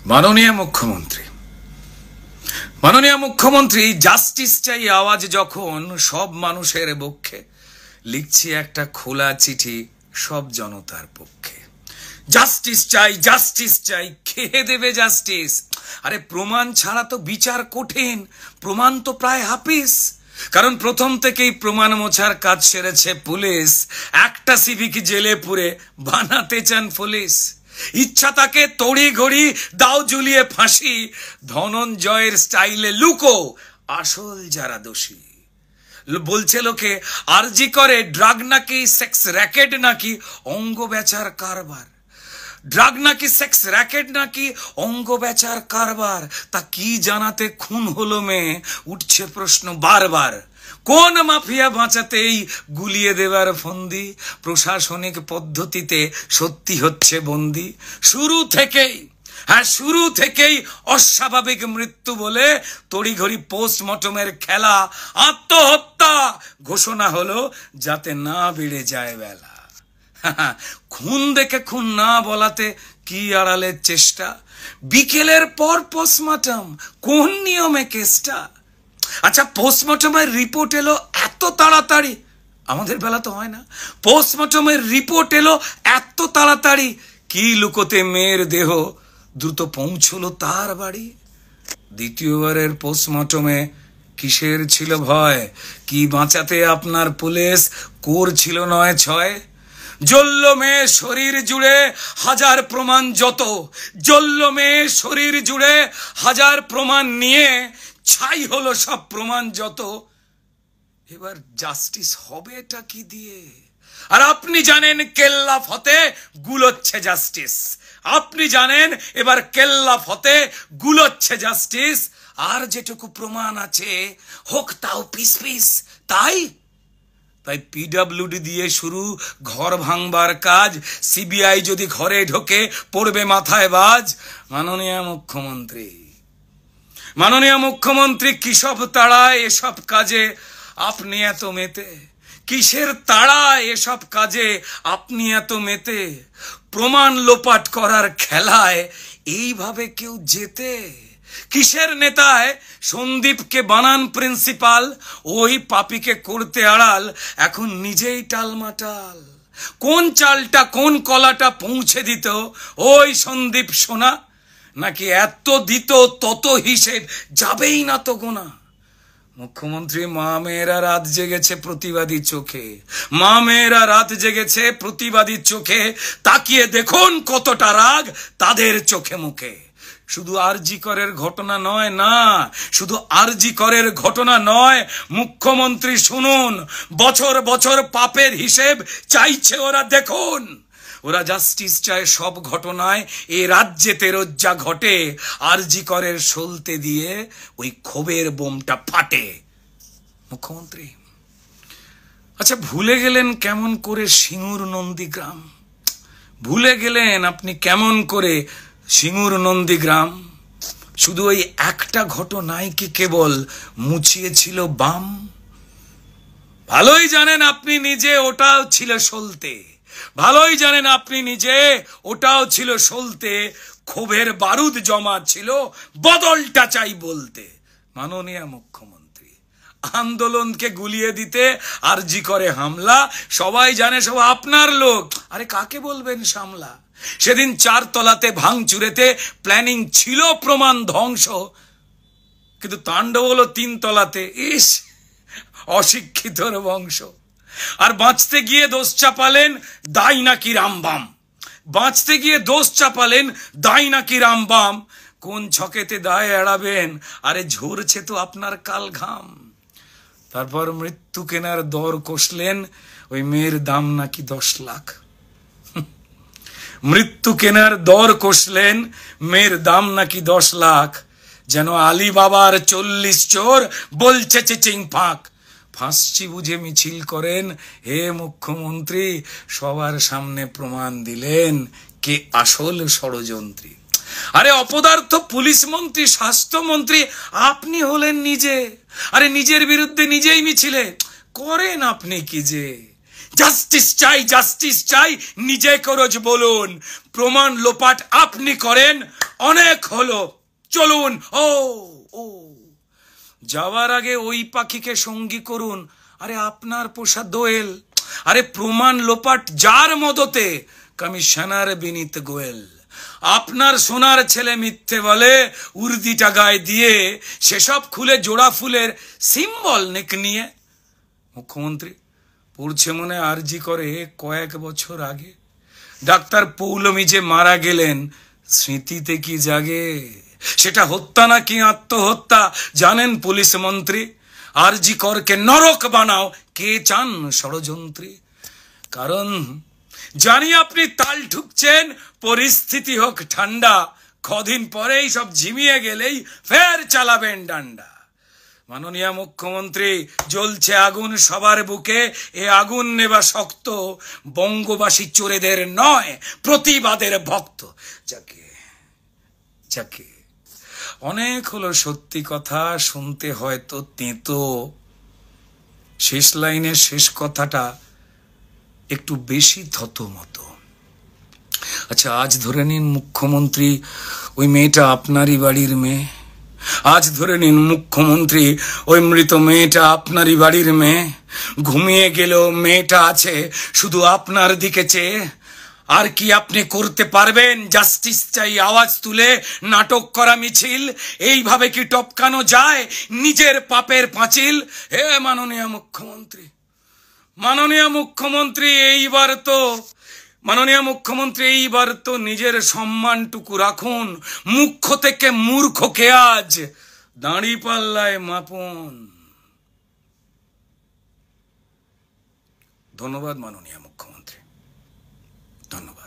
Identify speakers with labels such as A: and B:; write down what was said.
A: মাননীয় মুখ্যমন্ত্রী জাস্টিস চাই আওয়াজ যখন সব মানুষের পক্ষে, লিখছি একটা খোলা চিঠি সব জনতার পক্ষে। জাস্টিস চাই কে দেবে জাস্টিস? আরে প্রমাণ ছাড়া তো বিচার কঠিন, প্রমাণ তো প্রায় হাফিস। কারণ প্রথম থেকেই প্রমাণ মোছার কাজ সেরেছে পুলিশ। একটা সিভিক জেলে পুরে বানাতে চান পুলিশ। ইচ্ছা তাকে তড়ি ঘড়ি দাও ঝুলিয়ে ফাঁসি, ধনঞ্জয়ের স্টাইলে লুকো আসল যারা দোষী। বলছে লোকে আরজি করে ড্রাগ নাকি সেক্স র্যাকেট নাকি অঙ্গ বেচার কারবার। ড্রাগ নাকি সেক্স র্যাকেট নাকি অঙ্গ বেচার কারবার, তা কি জানাতে খুন হলো মেয়ে? উঠছে প্রশ্ন বারবার। কোন মাফিয়া বাঁচাতেই গুলিয়ে দেবার ফন্দি? প্রশাসনিক পদ্ধতিতে সত্যি হচ্ছে বন্দি। শুরু থেকেই অস্বাভাবিক মৃত্যু বলে তড়িঘড়ি পোস্টমর্টমের খেলা। আত্মহত্যা ঘোষণা হলো যাতে না বেড়ে যায় বেলা। খুন দেখে খুন না বলাতে কি আড়ালের চেষ্টা? বিকেলের পর পোস্টমর্টম, কোন নিয়মে কেসটা? আচ্ছা, পোস্টমর্টমের রিপোর্ট এলো এত তাড়াতাড়ি, আমাদের বেলা তো হয় না। পোস্টমর্টমের রিপোর্ট এলো এত তাড়াতাড়ি, কি লুকোতে মেয়ের দেহ দ্রুত পৌঁছলো তার বাড়ি। দ্বিতীয়বারের পোস্টমর্টমে কিসের ছিল ভয়? কি বাঁচাতে আপনার পুলিশ করছিল ৯/৬? জ্বলল মেয়ে শরীর জুড়ে হাজার প্রমাণ যত, জ্বলল মেয়ে শরীর জুড়ে হাজার প্রমাণ নিয়ে ছাই হলো সব প্রমাণ যত। এবার জাস্টিস হবে এটা কি দিয়ে? আর আপনি জানেন কেল্লা ফতে গুলোচ্ছে জাস্টিস। আপনি জানেন এবার কেল্লা ফতে গুলোচ্ছে জাস্টিস। আর যেটুকু প্রমাণ আছে হোক তাও পিস পিস। তাই পিডব্লিউডি দিয়ে শুরু ঘর ভাঙবার কাজ। সিবিআই যদি ঘরে ঢোকে পড়বে মাথায় বাজ। মাননীয় মুখ্যমন্ত্রী কিসব তাড়ায় এসব কাজে আপনি এত মেতে? কিসের তাড়ায় এসব কাজে আপনি এত মেতে? প্রমাণ লোপাট করার খেলায় এইভাবে কেউ জেতে? কিসের নেতায় সন্দীপকে বানান প্রিন্সিপাল, ওই পাপীকে করতে আড়াল এখন নিজেই টালমাটাল। কোন চালটা কোন কলাটা পৌঁছে দিত ওই সন্দীপ সোনা? নাকি এত দিত তত হিসেব যাবেই না তো গোনা? মুখ্যমন্ত্রী মা মেয়েরা রাত জেগেছে প্রতিবাদী চোখে, মা মেয়েরা রাত জেগেছে প্রতিবাদী চোখে। তাকিয়ে দেখুন কতটা রাগ তাদের চোখে মুখে। শুধু আরজি করের ঘটনা নয়, না শুধু আরজি করের ঘটনা নয়, মুখ্যমন্ত্রী শুনুন, বছর বছর পাপের হিসেব চাইছে ওরা। দেখুন, ওরা জাস্টিস চায় সব ঘটনায় এ রাজ্যেতে রোজ্জা ঘটে। আরজি করের সলতে দিয়ে ওই ক্ষোভের বোমটা ফাটে। মুখ্যমন্ত্রী আচ্ছা ভুলে গেলেন কেমন করে সিঙ্গুর নন্দীগ্রাম? ভুলে গেলেন আপনি কেমন করে সিঙ্গুর নন্দীগ্রাম? শুধু ওই একটা ঘটনায় কি কেবল মুছিয়েছিল বাম? ভালোই জানেন আপনি নিজে ওটাও ছিল সলতে, ভালোই জানেন আপনি নিজে ওটাও ছিল সলতে। ক্ষোভের বারুদ জমা ছিল, বদলটা চাই বলতে। মাননীয় মুখ্যমন্ত্রী আন্দোলনকে গুলিয়ে দিতে আরজি করে হামলা, সবাই জানে সব আপনার লোক। আরে কাকে বলবেন সামলা? সেদিন 4 তলাতে ভাঙচুরেতে প্ল্যানিং ছিল প্রমাণ ধ্বংস, কিন্তু তাণ্ডব হলো 3 তলাতে। ইস, অশিক্ষিতর বংশ। আর বাঁচতে গিয়ে দোষ চাপালেন দাই নাকি রামবাম, বাঁচতে গিয়ে দোষ চাপালেন দাই নাকি রামবাম। কোন ছকেতে দায় এড়াবেন? আরে ঝরছে তো আপনার কাল ঘাম। তারপর মৃত্যু কেনার দর কষলেন, ওই মেয়ের দাম নাকি 10 লাখ। মৃত্যু কেনার দর কষলেন, মেয়ের দাম নাকি 10 লাখ। যেন আলী বাবার 40 চোর বলছে চিচিং ফাঁক। ফাঁসছি বুঝে মিছিল করেন, হে মুখ্যমন্ত্রী সবার সামনে প্রমাণ দিলেন কে আসল ষড়যন্ত্রী। আরে অপদার্থ পুলিশ মন্ত্রী, স্বাস্থ্যমন্ত্রী আপনি হলেন নিজে। আরে নিজের বিরুদ্ধে নিজেই মিছিলে করেন আপনি কি যে? জাস্টিস চাই নিজে করজ বলুন। প্রমাণ লোপাট আপনি করেন, অনেক হলো, চলুন। ও ও যাওয়ার আগে ওই পাখিকে সঙ্গী করুন। আরে আপনার পোষা দোয়েল, আরে প্রমাণ লোপাট যার মদতে, কমিশনার বিনীত গোয়েল। আপনার সোনার ছেলে মিথ্যে বলে উর্দিটা গায়ে দিয়ে, সেসব খুলে জোড়া ফুলের সিম্বল নেক নিয়ে। মুখ্যমন্ত্রী পড়ছে মনে আরজি করে কয়েক বছর আগে, ডাক্তার পৌলমী যে মারা গেলেন, স্মৃতিতে কি জাগে? সেটা হত্যা নাকি আত্মহত্যা জানেন পুলিশ মন্ত্রী? আরজি করকে নরক বানাও কে চান ষড়যন্ত্রী? কারণ জানি আপনি তাল ঠুকছেন, পরিস্থিতি হোক ঠান্ডা, কদিন পরেই সব ঝিমিয়ে গেলেই ফের চালাবেন ডান্ডা। মাননীয় মুখ্যমন্ত্রী, জ্বলছে আগুন সবার বুকে, এ আগুন নেবা শক্ত, বঙ্গবাসী চোরেদের নয় প্রতিবাদের ভক্ত। যাকে যাকে অনেক হলো সত্যি কথা, শুনতে হয়তো তেতো, শেষ লাইনের শেষ কথাটা একটু বেশি থতমতো। আচ্ছা, আজ ধরে নিন মুখ্যমন্ত্রী ওই মেয়েটা আপনারই বাড়ির মেয়ে। আজ ধরে নিন মুখ্যমন্ত্রী ওই মৃত মেয়েটা আপনারই বাড়ির মেয়ে। ঘুমিয়ে গেলেও মেয়েটা আছে শুধু আপনার দিকে চেয়ে। আর কি আপনি করতে পারবেন? জাস্টিস চাই আওয়াজ তুলে নাটক করা মিছিল, এইভাবে কি টপকানো যায় নিজের পাপের পাঁচিল? হে মাননীয় মুখ্যমন্ত্রী, মাননীয় মুখ্যমন্ত্রী, এইবার তো নিজের সম্মানটুকু রাখুন। মুখ্য থেকে মূর্খকে আজ দাঁড়িপাল্লায় মাপুন। ধন্যবাদ মাননীয় মুখ্যমন্ত্রী, ধন্যবাদ।